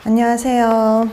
안녕하세요.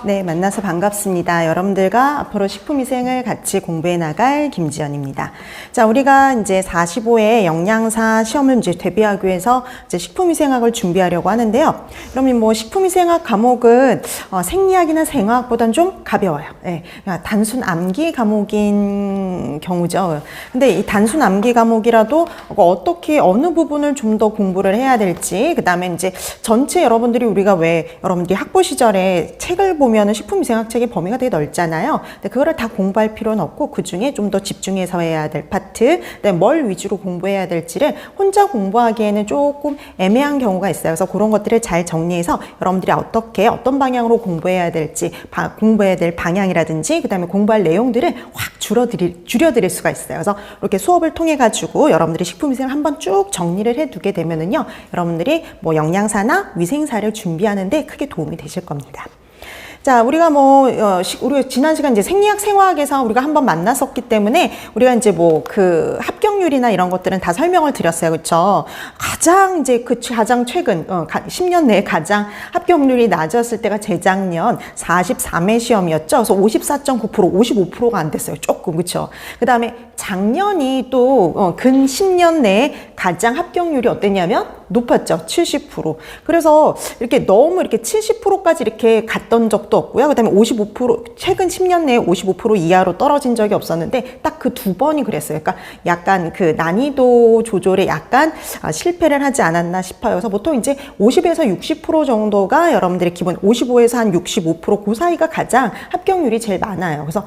네, 만나서 반갑습니다. 여러분들과 앞으로 식품위생을 같이 공부해 나갈 김지연입니다. 자, 우리가 이제 45회 영양사 시험을 이제 대비하기 위해서 이제 식품위생학을 준비하려고 하는데요. 그러면 뭐 식품위생학 과목은 생리학이나 생화학보다는 좀 가벼워요. 네, 단순 암기 과목인 경우죠. 근데 이 단순 암기 과목이라도 어떻게 어느 부분을 좀 더 공부를 해야 될지, 그 다음에 이제 전체 여러분들이 우리가 왜 여러분들이 학부 시절에 책을 보면은 식품위생학 책의 범위가 되게 넓잖아요. 근데 그거를 다 공부할 필요는 없고 그 중에 좀 더 집중해서 해야 될 파트, 그다음에 뭘 위주로 공부해야 될지를 혼자 공부하기에는 조금 애매한 경우가 있어요. 그래서 그런 것들을 잘 정리해서 여러분들이 어떻게 어떤 방향으로 공부해야 될지, 공부해야 될 방향이라든지, 그다음에 공부할 내용들을 확 줄여드릴 수가 있어요. 그래서 이렇게 수업을 통해 가지고 여러분들이 식품위생을 한번 쭉 정리를 해두게 되면은요, 여러분들이 뭐 영양사나 위생사를 준비하는데 크게 도움이 되실 겁니다. 자, 우리가 우리가 지난 시간 이제 생리학, 생화학에서 우리가 한번 만났었기 때문에 우리가 이제 뭐 그 합격률이나 이런 것들은 다 설명을 드렸어요. 그쵸? 가장 이제 가장 최근, 10년 내에 가장 합격률이 낮았을 때가 재작년 43회 시험이었죠. 그래서 54.9%, 55%가 안 됐어요. 조금, 그쵸? 그 다음에 작년이 또, 근 10년 내에 가장 합격률이 어땠냐면 높았죠. 70%. 그래서 이렇게 너무 이렇게 70%까지 이렇게 갔던 적도 없고요. 그 다음에 55%, 최근 10년 내에 55% 이하로 떨어진 적이 없었는데 딱 그 두 번이 그랬어요. 그러니까 약간 그 난이도 조절에 약간 실패를 하지 않았나 싶어요. 그래서 보통 이제 50에서 60% 정도가 여러분들의 기본, 55에서 한 65%, 그 사이가 가장 합격률이 제일 많아요. 그래서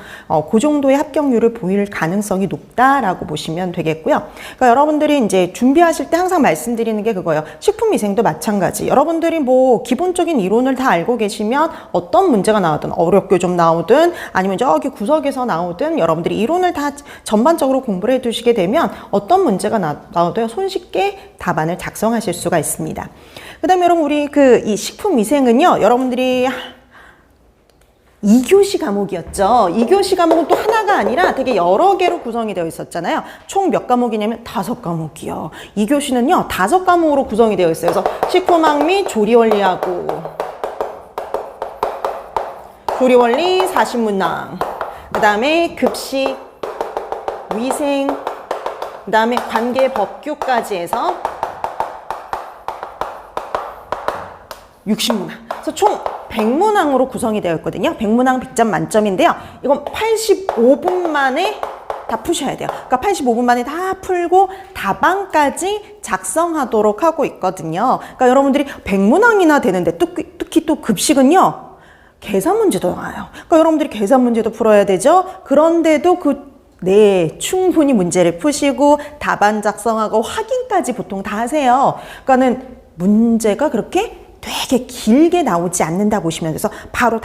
그 정도의 합격률을 보일 가능성이 높다라고 보시면 되겠고요. 그러니까 여러분들이 이제 준비하실 때 항상 말씀드리는 게 그거예요. 식품위생도 마찬가지. 여러분들이 뭐 기본적인 이론을 다 알고 계시면 어떤 문제가 나오든, 어렵게 좀 나오든 아니면 저기 구석에서 나오든 여러분들이 이론을 다 전반적으로 공부를 해두시게 되면 어떤 문제가 나오도 손쉽게 답안을 작성하실 수가 있습니다. 그 다음에 여러분, 우리 이 식품위생은요, 여러분들이 2교시 과목이었죠. 2교시 과목은 또 하나가 아니라 되게 여러 개로 구성이 되어 있었잖아요. 총 몇 과목이냐면 5과목이요. 2교시는요, 5과목으로 구성이 되어 있어요. 그래서 식품학 및 조리원리하고, 조리원리, 사신문항, 그 다음에 급식, 위생, 그 다음에 관계법규까지 해서 60문항. 그래서 총 100문항으로 구성이 되어 있거든요. 100문항 100점 만점인데요. 이건 85분 만에 다 푸셔야 돼요. 그러니까 85분 만에 다 풀고 답안까지 작성하도록 하고 있거든요. 그러니까 여러분들이 100문항이나 되는데 특히 또 급식은요, 계산 문제도 나와요. 그러니까 여러분들이 계산 문제도 풀어야 되죠. 그런데도 충분히 문제를 푸시고 답안 작성하고 확인까지 보통 다 하세요. 그러니까는 문제가 그렇게 되게 길게 나오지 않는다 보시면 돼서 바로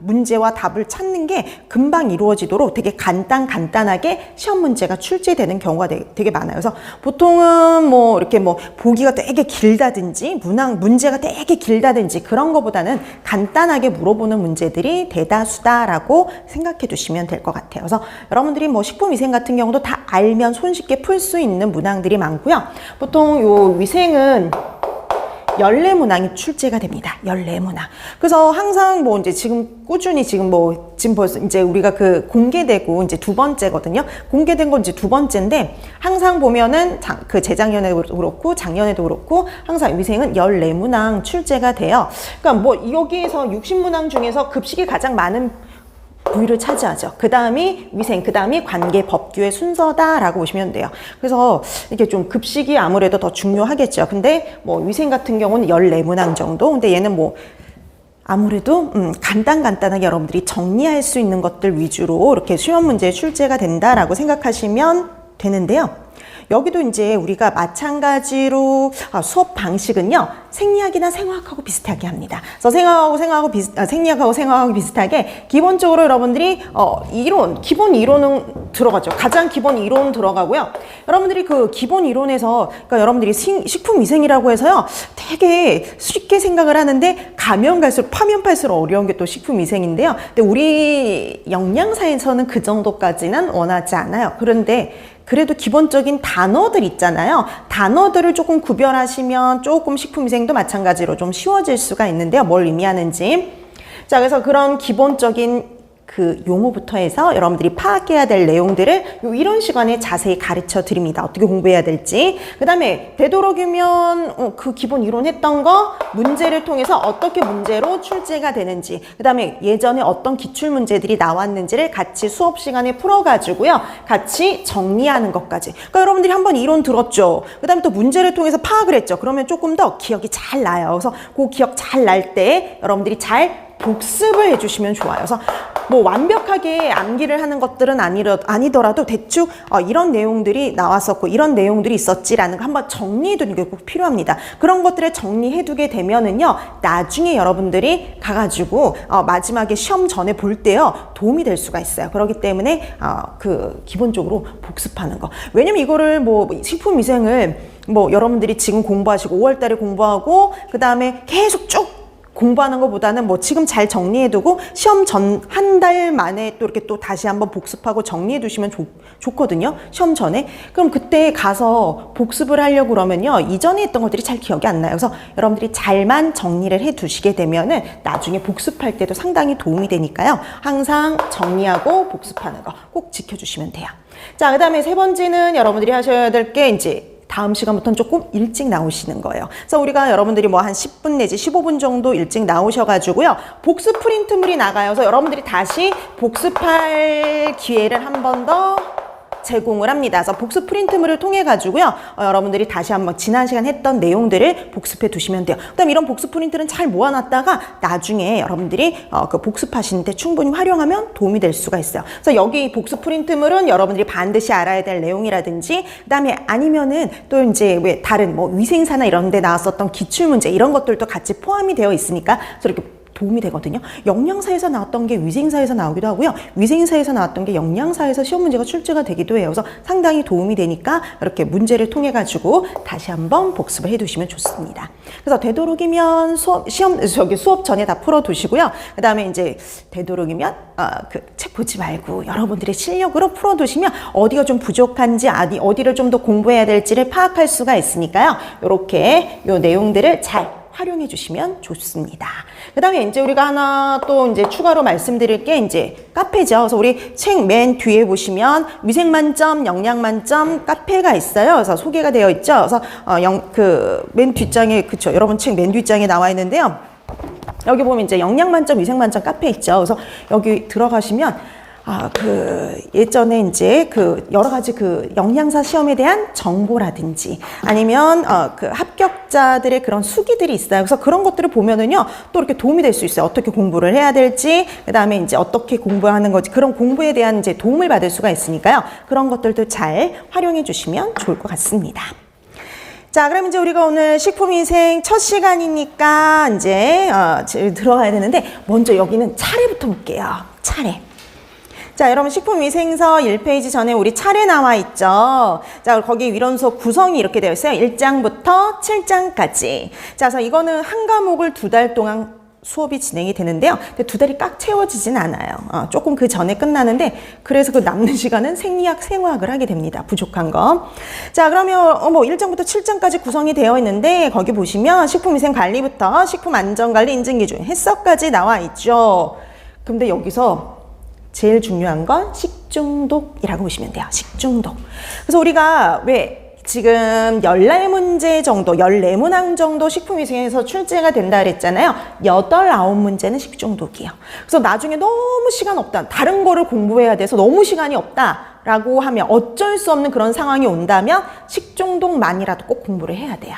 문제와 답을 찾는 게 금방 이루어지도록 되게 간단하게 시험 문제가 출제되는 경우가 되게 많아요. 그래서 보통은 이렇게 보기가 되게 길다든지 문제가 되게 길다든지 그런 거보다는 간단하게 물어보는 문제들이 대다수다라고 생각해 두시면 될 것 같아요. 그래서 여러분들이 식품위생 같은 경우도 다 알면 손쉽게 풀 수 있는 문항들이 많고요. 보통 요 위생은 14문항이 출제가 됩니다. 14문항. 그래서 항상 이제 지금 꾸준히 지금 벌써 이제 우리가 공개되고 이제 두 번째거든요. 공개된 건 이제 두 번째인데 항상 보면은 재작년에도 그렇고 작년에도 그렇고 항상 위생은 14문항 출제가 돼요. 그러니까 여기에서 60문항 중에서 급식이 가장 많은 부위를 차지하죠. 그 다음이 위생, 그 다음이 관계 법규의 순서다라고 보시면 돼요. 그래서 이게 좀 급식이 아무래도 더 중요하겠죠. 근데 위생 같은 경우는 14문항 정도. 근데 얘는 아무래도 간단하게 여러분들이 정리할 수 있는 것들 위주로 이렇게 시험 문제에 출제가 된다라고 생각하시면 되는데요. 여기도 이제 우리가 마찬가지로 수업 방식은요, 생리학이나 생화학하고 비슷하게 합니다. 그래서 생리학하고 생화학하고 비슷하게 기본적으로 여러분들이 기본 이론은 들어가죠. 가장 기본 이론 들어가고요. 여러분들이 기본 이론에서, 그러니까 여러분들이 식품위생이라고 해서요, 되게 쉽게 생각을 하는데 가면 갈수록 파면 팔수록 어려운 게 또 식품위생인데요. 근데 우리 영양사에서는 그 정도까지는 원하지 않아요. 그런데 그래도 기본적인 단어들 있잖아요. 단어들을 조금 구별하시면 조금 식품위생도 마찬가지로 좀 쉬워질 수가 있는데요. 뭘 의미하는지. 자, 그래서 그런 기본적인 그 용어부터 해서 여러분들이 파악해야 될 내용들을 이런 시간에 자세히 가르쳐 드립니다. 어떻게 공부해야 될지. 그 다음에 되도록이면 그 기본 이론 했던 거 문제를 통해서 어떻게 문제로 출제가 되는지, 그 다음에 예전에 어떤 기출 문제들이 나왔는지를 같이 수업 시간에 풀어가지고요. 같이 정리하는 것까지. 그러니까 여러분들이 한번 이론 들었죠. 그 다음에 또 문제를 통해서 파악을 했죠. 그러면 조금 더 기억이 잘 나요. 그래서 그 기억 잘 날 때 여러분들이 잘 복습을 해주시면 좋아요. 그래서 뭐 완벽하게 암기를 하는 것들은 아니더라도 대충 이런 내용들이 나왔었고 이런 내용들이 있었지라는 거 한번 정리해두는 게 꼭 필요합니다. 그런 것들을 정리해두게 되면은요, 나중에 여러분들이 가가지고 마지막에 시험 전에 볼 때요 도움이 될 수가 있어요. 그렇기 때문에 그 기본적으로 복습하는 거. 왜냐면 이거를 뭐 식품위생을 뭐 여러분들이 지금 공부하시고 5월달에 공부하고 그 다음에 계속 쭉 공부하는 것보다는 뭐 지금 잘 정리해두고 시험 전 한 달 만에 또 이렇게 또 다시 한번 복습하고 정리해두시면 좋거든요. 시험 전에. 그럼 그때 가서 복습을 하려고 그러면요, 이전에 했던 것들이 잘 기억이 안 나요. 그래서 여러분들이 잘만 정리를 해두시게 되면은 나중에 복습할 때도 상당히 도움이 되니까요. 항상 정리하고 복습하는 거 꼭 지켜주시면 돼요. 자, 그 다음에 세 번째는 여러분들이 하셔야 될 게 이제 다음 시간부터는 조금 일찍 나오시는 거예요. 그래서 우리가 여러분들이 뭐 한 10분 내지 15분 정도 일찍 나오셔가지고요. 복습 프린트물이 나가요. 그래서 여러분들이 다시 복습할 기회를 한 번 더 제공을 합니다. 그래서 복습 프린트물을 통해 가지고요, 여러분들이 다시 한번 지난 시간 했던 내용들을 복습해 두시면 돼요. 그다음 이런 복습 프린트는 잘 모아놨다가 나중에 여러분들이 그 복습하시는데 충분히 활용하면 도움이 될 수가 있어요. 그래서 여기 복습 프린트물은 여러분들이 반드시 알아야 될 내용이라든지, 그다음에 아니면은 또 이제 왜 다른 뭐 위생사나 이런 데 나왔었던 기출 문제 이런 것들도 같이 포함이 되어 있으니까 이렇게 도움이 되거든요. 영양사에서 나왔던 게 위생사에서 나오기도 하고요. 위생사에서 나왔던 게 영양사에서 시험 문제가 출제가 되기도 해요. 그래서 상당히 도움이 되니까 이렇게 문제를 통해 가지고 다시 한번 복습을 해두시면 좋습니다. 그래서 되도록이면 수업 전에 다 풀어두시고요. 그 다음에 이제 되도록이면 그 책 보지 말고 여러분들의 실력으로 풀어두시면 어디가 좀 부족한지 어디를 좀 더 공부해야 될지를 파악할 수가 있으니까요. 이렇게 요 내용들을 잘 활용해 주시면 좋습니다. 그 다음에 이제 우리가 하나 또 이제 추가로 말씀드릴 게 이제 카페죠. 그래서 우리 책 맨 뒤에 보시면 위생 만점, 영양 만점 카페가 있어요. 그래서 소개가 되어 있죠. 그래서 그 맨 뒷장에, 그쵸, 여러분 책 맨 뒷장에 나와 있는데요. 여기 보면 이제 영양 만점, 위생 만점 카페 있죠. 그래서 여기 들어가시면 그 예전에 이제 그 여러 가지 그 영양사 시험에 대한 정보라든지 아니면 그 합격자들의 그런 수기들이 있어요. 그래서 그런 것들을 보면은요, 또 이렇게 도움이 될 수 있어요. 어떻게 공부를 해야 될지, 그 다음에 이제 어떻게 공부하는 거지, 그런 공부에 대한 이제 도움을 받을 수가 있으니까요. 그런 것들도 잘 활용해 주시면 좋을 것 같습니다. 자, 그럼 이제 우리가 오늘 식품위생 첫 시간이니까 이제 들어가야 되는데, 먼저 여기는 차례부터 볼게요. 차례. 자, 여러분 식품위생서 1페이지 전에 우리 차례 나와 있죠. 자, 거기 위론서 구성이 이렇게 되어 있어요. 1장부터 7장까지. 자, 그래서 이거는 한 과목을 2달 동안 수업이 진행이 되는데요. 근데 2달이 꽉 채워지진 않아요. 조금 그 전에 끝나는데, 그래서 그 남는 시간은 생리학, 생화학을 하게 됩니다. 부족한 거. 자, 그러면 뭐 1장부터 7장까지 구성이 되어 있는데, 거기 보시면 식품위생 관리부터 식품안전관리 인증기준, 해석까지 나와 있죠. 근데 여기서 제일 중요한 건 식중독이라고 보시면 돼요. 식중독. 그래서 우리가 왜 지금 14문제 정도, 14문항 정도 식품위생에서 출제가 된다 그랬잖아요. 8, 9문제는 식중독이에요. 그래서 나중에 너무 시간 없다, 다른 거를 공부해야 돼서 너무 시간이 없다라고 하면, 어쩔 수 없는 그런 상황이 온다면 식중독만이라도 꼭 공부를 해야 돼요.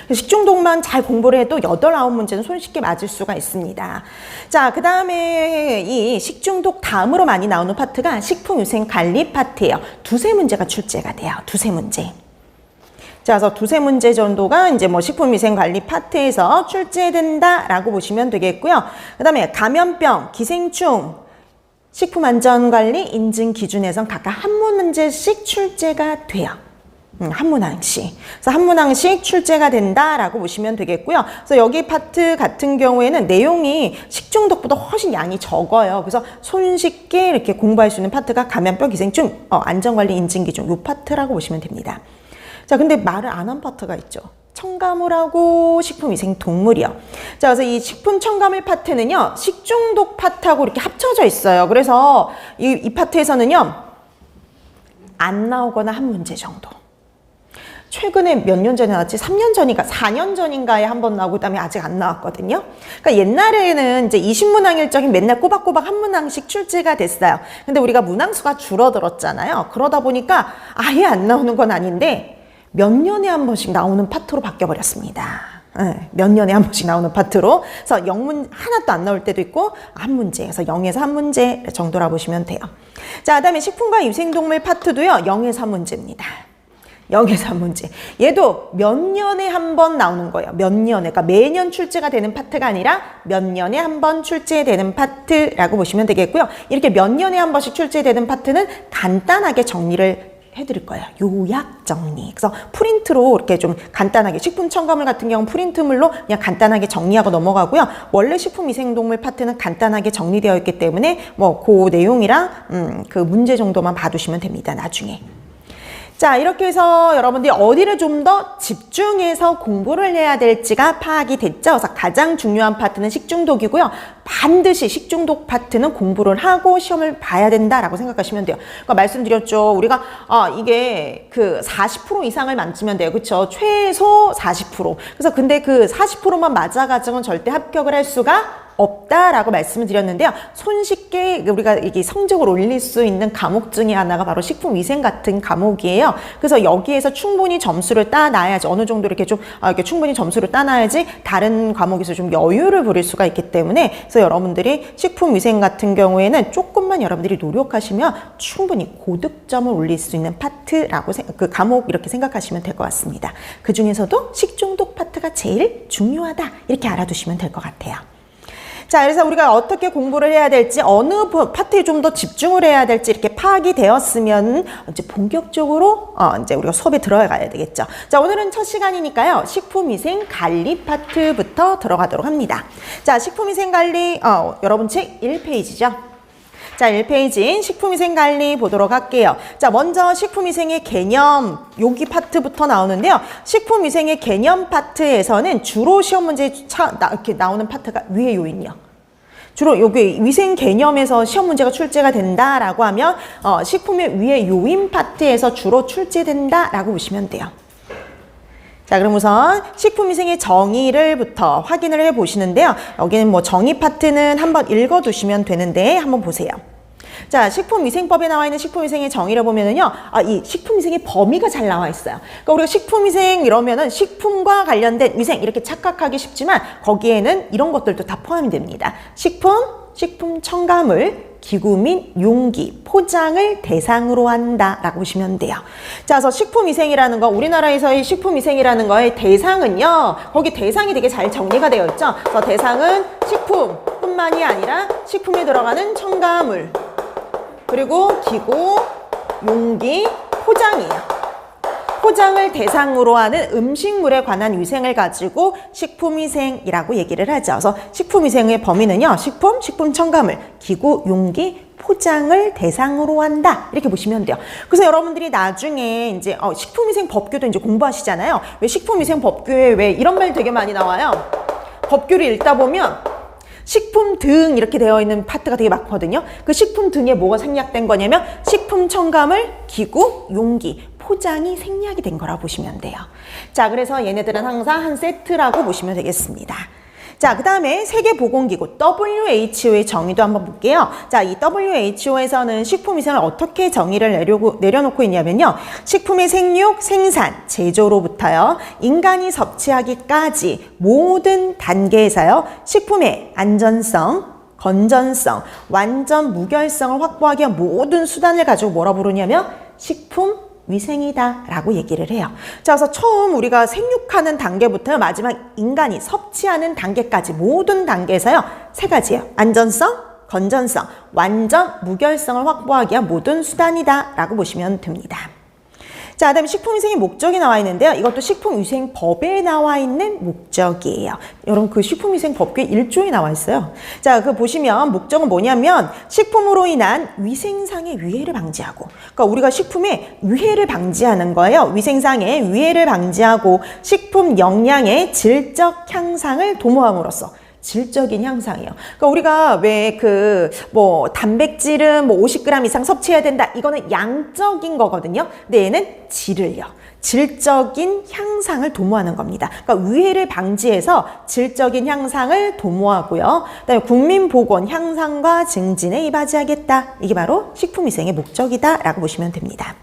식중독만 잘 공부를 해도 8, 9문제는 손쉽게 맞을 수가 있습니다. 자, 그 다음에 이 식중독 다음으로 많이 나오는 파트가 식품위생관리 파트예요. 2-3문제가 출제가 돼요. 2-3문제. 자, 그래서 2-3문제 정도가 이제 뭐 식품위생관리 파트에서 출제된다라고 보시면 되겠고요. 그 다음에 감염병, 기생충, 식품안전관리 인증기준에선 각각 한 문제씩 출제가 돼요. 한문항식. 그래서 한문항식 출제가 된다라고 보시면 되겠고요. 그래서 여기 파트 같은 경우에는 내용이 식중독보다 훨씬 양이 적어요. 그래서 손쉽게 이렇게 공부할 수 있는 파트가 감염병, 기생충, 안전관리, 인증기준 이 파트라고 보시면 됩니다. 자, 근데 말을 안 한 파트가 있죠. 첨가물하고 식품위생동물이요. 자, 그래서 이 식품 첨가물 파트는요, 식중독 파트하고 이렇게 합쳐져 있어요. 그래서 이 파트에서는요, 안 나오거나 한 문제 정도. 최근에 몇 년 전에 나왔지? 3년 전인가 4년 전인가에 한 번 나오고 그다음에 아직 안 나왔거든요. 그러니까 옛날에는 이제 20문항 일정이 맨날 꼬박꼬박 한 문항씩 출제가 됐어요. 근데 우리가 문항수가 줄어들었잖아요. 그러다 보니까 아예 안 나오는 건 아닌데 몇 년에 한 번씩 나오는 파트로 바뀌어버렸습니다. 네, 몇 년에 한 번씩 나오는 파트로. 그래서 영문 하나도 안 나올 때도 있고 한 문제, 그래서 0에서 한 문제 정도라 보시면 돼요. 자, 그다음에 식품과 위생동물 파트도요, 0에서 한 문제입니다. 0에서 한 문제. 얘도 몇 년에 한 번 나오는 거예요. 몇 년에. 그러니까 매년 출제가 되는 파트가 아니라 몇 년에 한 번 출제되는 파트라고 보시면 되겠고요. 이렇게 몇 년에 한 번씩 출제되는 파트는 간단하게 정리를 해드릴 거예요. 요약 정리. 그래서 프린트로 이렇게 좀 간단하게, 식품 첨가물 같은 경우는 프린트물로 그냥 간단하게 정리하고 넘어가고요. 원래 식품위생동물 파트는 간단하게 정리되어 있기 때문에 뭐 그 내용이랑 그 문제 정도만 봐두시면 됩니다. 나중에. 자, 이렇게 해서 여러분들이 어디를 좀 더 집중해서 공부를 해야 될지가 파악이 됐죠. 그래서 가장 중요한 파트는 식중독이고요. 반드시 식중독 파트는 공부를 하고 시험을 봐야 된다라고 생각하시면 돼요. 그러니까 말씀드렸죠. 우리가 이게 그 40% 이상을 만지면 돼요. 그렇죠? 최소 40%. 그래서 근데 그 40%만 맞아가지고는 절대 합격을 할 수가 없다라고 말씀을 드렸는데요. 손쉽게 우리가 이게 성적을 올릴 수 있는 과목 중에 하나가 바로 식품위생 같은 과목이에요. 그래서 여기에서 충분히 점수를 따놔야지, 어느 정도 이렇게 좀 이렇게 충분히 점수를 따놔야지 다른 과목에서 좀 여유를 부릴 수가 있기 때문에, 그래서 여러분들이 식품위생 같은 경우에는 조금만 여러분들이 노력하시면 충분히 고득점을 올릴 수 있는 파트라고 그 과목 이렇게 생각하시면 될 것 같습니다. 그 중에서도 식중독 파트가 제일 중요하다, 이렇게 알아두시면 될 것 같아요. 자, 그래서 우리가 어떻게 공부를 해야 될지, 어느 파트에 좀 더 집중을 해야 될지 이렇게 파악이 되었으면 이제 본격적으로 이제 우리가 수업에 들어가야 되겠죠. 자, 오늘은 첫 시간이니까요. 식품위생 관리 파트부터 들어가도록 합니다. 자, 식품위생 관리 여러분 책 1페이지죠. 자, 1페이지인 식품위생관리 보도록 할게요. 자, 먼저 식품위생의 개념, 여기 파트부터 나오는데요. 식품위생의 개념 파트에서는 주로 시험 문제에 이렇게 나오는 파트가 위의 요인이요. 주로 여기 위생 개념에서 시험 문제가 출제가 된다라고 하면 식품의 위의 요인 파트에서 주로 출제된다라고 보시면 돼요. 자, 그럼 우선 식품위생의 정의를부터 확인을 해 보시는데요. 여기는 뭐 정의 파트는 한번 읽어 두시면 되는데 한번 보세요. 자, 식품위생법에 나와 있는 식품위생의 정의를 보면은요, 이 식품위생의 범위가 잘 나와 있어요. 그러니까 우리가 식품위생 이러면은 식품과 관련된 위생 이렇게 착각하기 쉽지만 거기에는 이런 것들도 다 포함이 됩니다. 식품 첨가물, 기구 및 용기, 포장을 대상으로 한다라고 보시면 돼요. 자, 그래서 식품위생이라는 거, 우리나라에서의 식품위생이라는 거의 대상은요, 거기 대상이 되게 잘 정리가 되어 있죠. 그래서 대상은 식품뿐만이 아니라 식품에 들어가는 첨가물, 그리고 기구, 용기, 포장이에요. 포장을 대상으로 하는 음식물에 관한 위생을 가지고 식품위생이라고 얘기를 하죠. 그래서 식품위생의 범위는요, 식품 첨가물, 기구, 용기, 포장을 대상으로 한다, 이렇게 보시면 돼요. 그래서 여러분들이 나중에 이제 식품위생 법규도 이제 공부하시잖아요. 왜 식품위생 법규에 왜 이런 말 되게 많이 나와요? 법규를 읽다 보면 식품 등 이렇게 되어 있는 파트가 되게 많거든요. 그 식품 등에 뭐가 생략된 거냐면 식품 첨가물, 기구, 용기, 포장이 생략이 된 거라고 보시면 돼요. 자, 그래서 얘네들은 항상 한 세트라고 보시면 되겠습니다. 자, 그 다음에 세계보건기구 WHO의 정의도 한번 볼게요. 자, 이 WHO에서는 식품위생을 어떻게 정의를 내려놓고 있냐면요. 식품의 생육, 생산, 제조로부터요, 인간이 섭취하기까지 모든 단계에서요, 식품의 안전성, 건전성, 완전 무결성을 확보하기 위한 모든 수단을 가지고 뭐라 부르냐면 식품 위생이다 라고 얘기를 해요. 자, 그래서 처음 우리가 생육하는 단계부터 마지막 인간이 섭취하는 단계까지 모든 단계에서요, 세 가지예요. 안전성, 건전성, 완전 무결성을 확보하기 위한 모든 수단이다 라고 보시면 됩니다. 자, 그다음에 식품위생의 목적이 나와 있는데요. 이것도 식품위생법에 나와 있는 목적이에요. 여러분 그 식품위생법규에 1조에 나와 있어요. 자, 그 보시면 목적은 뭐냐면 식품으로 인한 위생상의 위해를 방지하고, 그러니까 우리가 식품에 위해를 방지하는 거예요. 위생상의 위해를 방지하고 식품 영양의 질적 향상을 도모함으로써. 질적인 향상이에요. 그러니까 우리가 왜 단백질은 50g 이상 섭취해야 된다. 이거는 양적인 거거든요. 근데 얘는 질을요. 질적인 향상을 도모하는 겁니다. 그러니까 위해를 방지해서 질적인 향상을 도모하고요. 그다음에 국민보건 향상과 증진에 이바지하겠다. 이게 바로 식품위생의 목적이다라고 보시면 됩니다.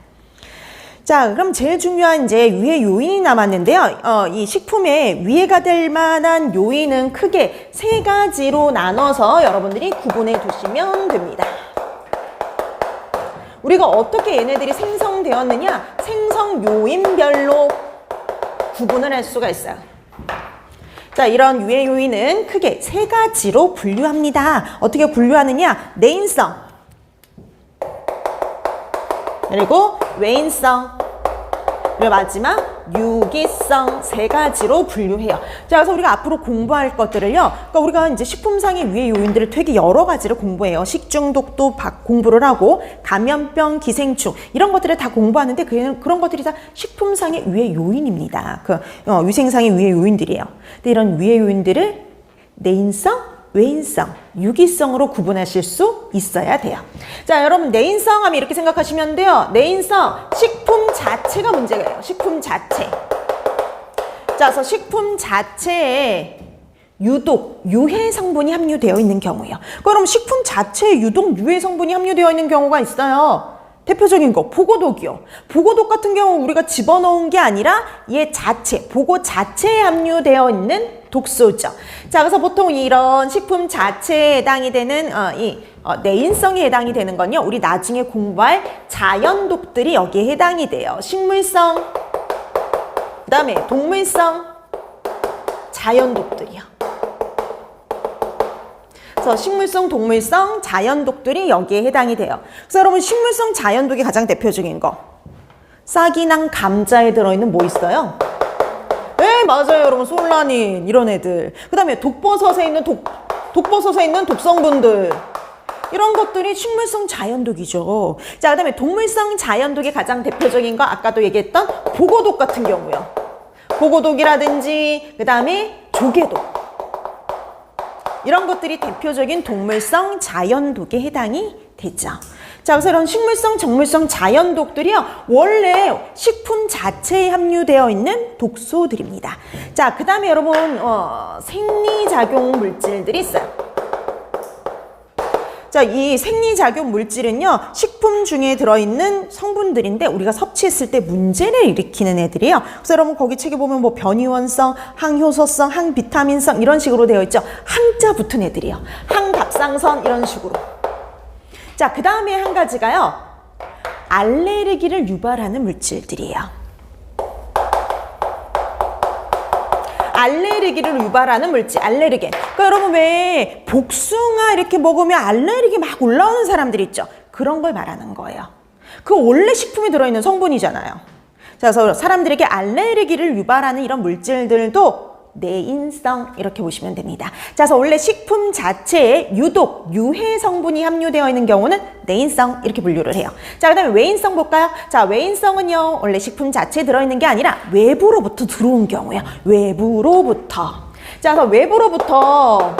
자, 그럼 제일 중요한 이제 위해 요인이 남았는데요. 이 식품에 위해가 될 만한 요인은 크게 3가지로 나눠서 여러분들이 구분해 두시면 됩니다. 우리가 어떻게 얘네들이 생성되었느냐? 생성 요인별로 구분을 할 수가 있어요. 자, 이런 위해 요인은 크게 3가지로 분류합니다. 어떻게 분류하느냐? 내인성, 그리고 외인성, 그리고 마지막 유기성 3가지로 분류해요. 자, 그래서 우리가 앞으로 공부할 것들을요. 그러니까 우리가 이제 식품상의 위해 요인들을 되게 여러 가지를 공부해요. 식중독도 공부를 하고 감염병, 기생충 이런 것들을 다 공부하는데 그런 것들이 다 식품상의 위해 요인입니다. 위생상의 위해 요인들이에요. 근데 이런 위해 요인들을 내인성, 외인성, 유기성으로 구분하실 수 있어야 돼요. 자, 여러분 내인성 하면 이렇게 생각하시면 돼요. 내인성, 식품 자체가 문제예요. 식품 자체. 자, 그래서 식품 자체에 유독, 유해 성분이 함유되어 있는 경우예요. 그럼 식품 자체에 유독, 유해 성분이 함유되어 있는 경우가 있어요. 대표적인 거 보고독이요. 보고독 같은 경우 우리가 집어넣은 게 아니라 얘 자체, 보고 자체에 함유되어 있는 독소죠. 자, 그래서 보통 이런 식품 자체에 해당이 되는 내인성에 해당이 되는 건요. 우리 나중에 공부할 자연독들이 여기에 해당이 돼요. 식물성, 그다음에 동물성, 자연독들이요. 그래서 식물성, 동물성, 자연독들이 여기에 해당이 돼요. 그래서 여러분 식물성 자연독이 가장 대표적인 거. 싹이랑 감자에 들어있는 뭐 있어요? 네, 맞아요, 여러분. 솔라닌 이런 애들. 그다음에 독버섯에 있는 독버섯에 있는 독성분들. 이런 것들이 식물성 자연독이죠. 자, 그다음에 동물성 자연독이 가장 대표적인 거 아까도 얘기했던 보고독 같은 경우요. 보고독이라든지 그다음에 조개독. 이런 것들이 대표적인 동물성 자연독에 해당이 되죠. 자, 그래서 이런 식물성, 정물성 자연독들이요. 원래 식품 자체에 함유되어 있는 독소들입니다. 자, 그 다음에 여러분 생리작용 물질들이 있어요. 자, 이 생리작용 물질은요. 식품 중에 들어있는 성분들인데 우리가 섭취했을 때 문제를 일으키는 애들이에요. 그래서 여러분 거기 책에 보면 뭐 변이원성, 항효소성, 항비타민성 이런 식으로 되어 있죠. 항자 붙은 애들이에요. 항갑상선 이런 식으로. 자, 그 다음에 한 가지가요. 알레르기를 유발하는 물질들이에요. 알레르기를 유발하는 물질, 알레르겐. 그러니까 여러분 왜 복숭아 이렇게 먹으면 알레르기 막 올라오는 사람들 있죠? 그런 걸 말하는 거예요. 그거 원래 식품에 들어있는 성분이잖아요. 자, 그래서 사람들에게 알레르기를 유발하는 이런 물질들도 내인성 이렇게 보시면 됩니다. 자, 그래서 원래 식품 자체에 유독, 유해 성분이 함유되어 있는 경우는 내인성 이렇게 분류를 해요. 자, 그 다음에 외인성 볼까요? 자, 외인성은요 원래 식품 자체에 들어있는 게 아니라 외부로부터 들어온 경우예요. 외부로부터. 자, 그래서 외부로부터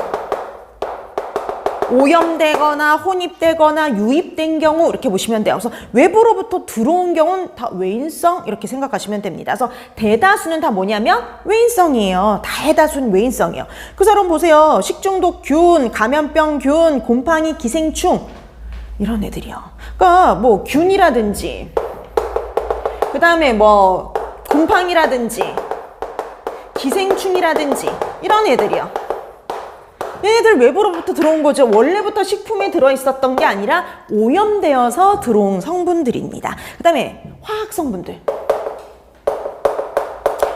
오염되거나 혼입되거나 유입된 경우 이렇게 보시면 돼요. 그래서 외부로부터 들어온 경우는 다 외인성 이렇게 생각하시면 됩니다. 그래서 대다수는 다 뭐냐면 외인성이에요. 다대다수는 외인성이에요. 그래서 여러분 보세요. 식중독균, 감염병균, 곰팡이, 기생충 이런 애들이요. 그러니까 뭐 균이라든지 그 다음에 뭐 곰팡이라든지 기생충이라든지 이런 애들이요. 얘네들 외부로부터 들어온 거죠. 원래부터 식품에 들어있었던 게 아니라 오염되어서 들어온 성분들입니다. 그 다음에 화학성분들.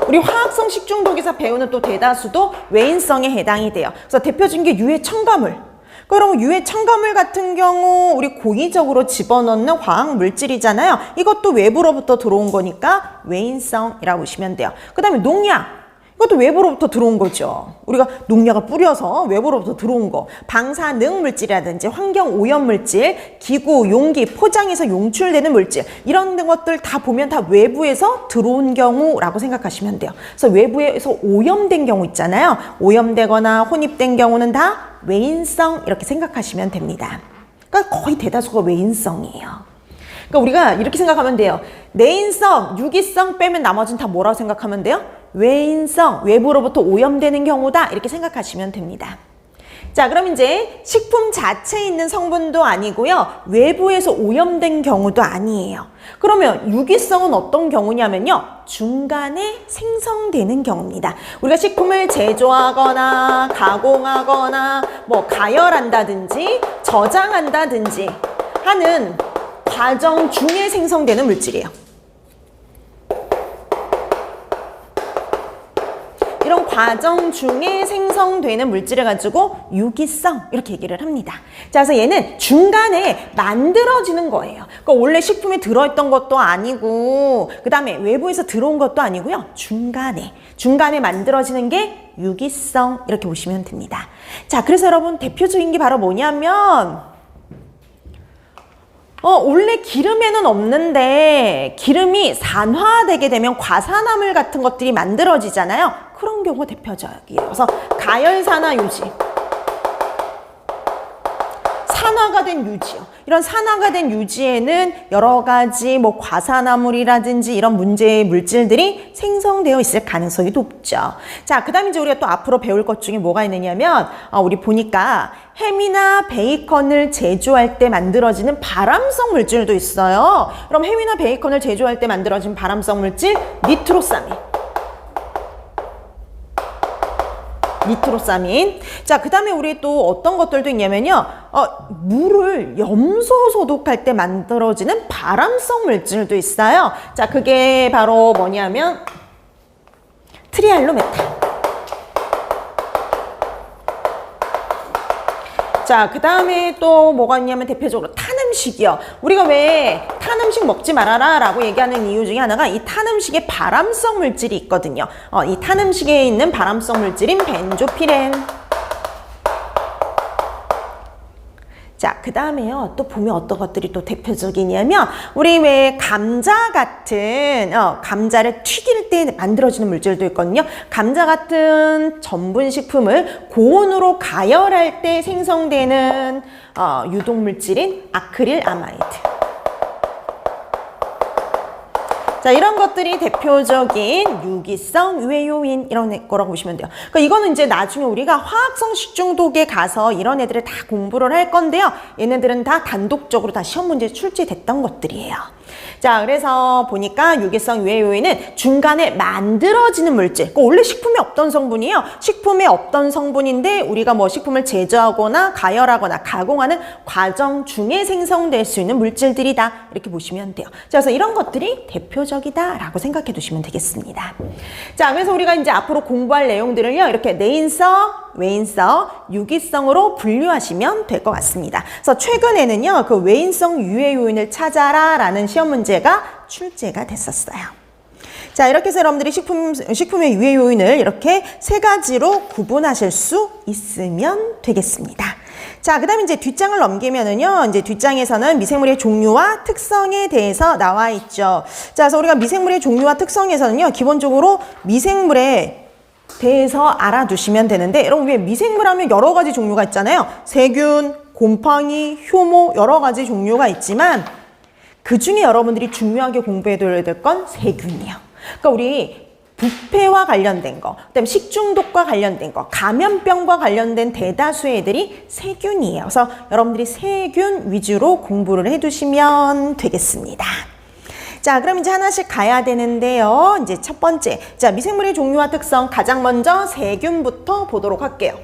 우리 화학성 식중독에서 배우는 또 대다수도 외인성에 해당이 돼요. 그래서 대표적인 게 유해 첨가물. 그럼 유해 첨가물 같은 경우 우리 고의적으로 집어넣는 화학 물질이잖아요. 이것도 외부로부터 들어온 거니까 외인성이라고 보시면 돼요. 그 다음에 농약. 이것도 외부로부터 들어온 거죠. 우리가 농약을 뿌려서 외부로부터 들어온 거. 방사능 물질이라든지 환경 오염 물질, 기구, 용기, 포장에서 용출되는 물질 이런 것들 다 보면 다 외부에서 들어온 경우라고 생각하시면 돼요. 그래서 외부에서 오염된 경우 있잖아요. 오염되거나 혼입된 경우는 다 외인성 이렇게 생각하시면 됩니다. 그러니까 거의 대다수가 외인성이에요. 그러니까 우리가 이렇게 생각하면 돼요. 내인성, 유기성 빼면 나머지는 다 뭐라고 생각하면 돼요? 외인성, 외부로부터 오염되는 경우다 이렇게 생각하시면 됩니다. 자, 그럼 이제 식품 자체에 있는 성분도 아니고요. 외부에서 오염된 경우도 아니에요. 그러면 유기성은 어떤 경우냐면요. 중간에 생성되는 경우입니다. 우리가 식품을 제조하거나 가공하거나 뭐 가열한다든지 저장한다든지 하는 과정 중에 생성되는 물질이에요. 이런 과정 중에 생성되는 물질을 가지고 유기성 이렇게 얘기를 합니다. 자, 그래서 얘는 중간에 만들어지는 거예요. 그러니까 원래 식품에 들어있던 것도 아니고 그 다음에 외부에서 들어온 것도 아니고요. 중간에 만들어지는 게 유기성 이렇게 보시면 됩니다. 자, 그래서 여러분 대표적인 게 바로 뭐냐면 원래 기름에는 없는데 기름이 산화되게 되면 과산화물 같은 것들이 만들어지잖아요. 그런 경우가 대표적이에요. 그래서 가열산화 유지, 산화가 된 유지요. 이런 산화가 된 유지에는 여러 가지 뭐 과산화물이라든지 이런 문제의 물질들이 생성되어 있을 가능성이 높죠. 자, 그 다음에 이제 우리가 또 앞으로 배울 것 중에 뭐가 있느냐면 우리 보니까 햄이나 베이컨을 제조할 때 만들어지는 발암성 물질도 있어요. 그럼 햄이나 베이컨을 제조할 때 만들어진 발암성 물질 니트로사민. 자, 그 다음에 우리 또 어떤 것들도 있냐면요. 물을 염소 소독할 때 만들어지는 발암성 물질도 있어요. 자, 그게 바로 뭐냐면 트리알로메탄. 자, 그 다음에 또 뭐가 있냐면 대표적으로 탄 음식이요. 우리가 왜 탄 음식 먹지 말아라 라고 얘기하는 이유 중에 하나가 이 탄 음식에 발암성 물질이 있거든요. 이 탄 음식에 있는 발암성 물질인 벤조피렌. 자, 그 다음에요. 또 보면 어떤 것들이 또 대표적이냐면 우리 왜 감자 같은 감자를 튀길 때 만들어지는 물질도 있거든요. 감자 같은 전분 식품을 고온으로 가열할 때 생성되는 유독물질인 아크릴 아마이드. 자, 이런 것들이 대표적인 유기성 유해 요인 이런 거라고 보시면 돼요. 그러니까 이거는 이제 나중에 우리가 화학성 식중독에 가서 이런 애들을 다 공부를 할 건데요. 얘네들은 다 단독적으로 다 시험 문제에 출제됐던 것들이에요. 자, 그래서 보니까 유기성 유해 요인은 중간에 만들어지는 물질. 그러니까 원래 식품에 없던 성분이에요. 식품에 없던 성분인데 우리가 뭐 식품을 제조하거나 가열하거나 가공하는 과정 중에 생성될 수 있는 물질들이다. 이렇게 보시면 돼요. 자, 그래서 이런 것들이 대표적이다라고 생각해 두시면 되겠습니다. 자, 그래서 우리가 이제 앞으로 공부할 내용들을요. 이렇게 내인성, 외인성, 유기성으로 분류하시면 될 것 같습니다. 그래서 최근에는요. 그 외인성 유해 요인을 찾아라 라는 시험 문제가 출제가 됐었어요. 자, 이렇게 해서 여러분들이 식품의 유해 요인을 이렇게 세 가지로 구분하실 수 있으면 되겠습니다. 자, 그 다음에 이제 뒷장을 넘기면은요, 이제 뒷장에서는 미생물의 종류와 특성에 대해서 나와 있죠. 자, 그래서 우리가 미생물의 종류와 특성에서는요, 기본적으로 미생물에 대해서 알아두시면 되는데, 여러분 왜 미생물 하면 여러 가지 종류가 있잖아요. 세균, 곰팡이, 효모 여러 가지 종류가 있지만 그 중에 여러분들이 중요하게 공부해둬야 될 건 세균이에요. 그러니까 우리 부패와 관련된 거, 그다음에 식중독과 관련된 거, 감염병과 관련된 대다수의 애들이 세균이에요. 그래서 여러분들이 세균 위주로 공부를 해두시면 되겠습니다. 자, 그럼 이제 하나씩 가야 되는데요. 이제 첫 번째, 자, 미생물의 종류와 특성 가장 먼저 세균부터 보도록 할게요.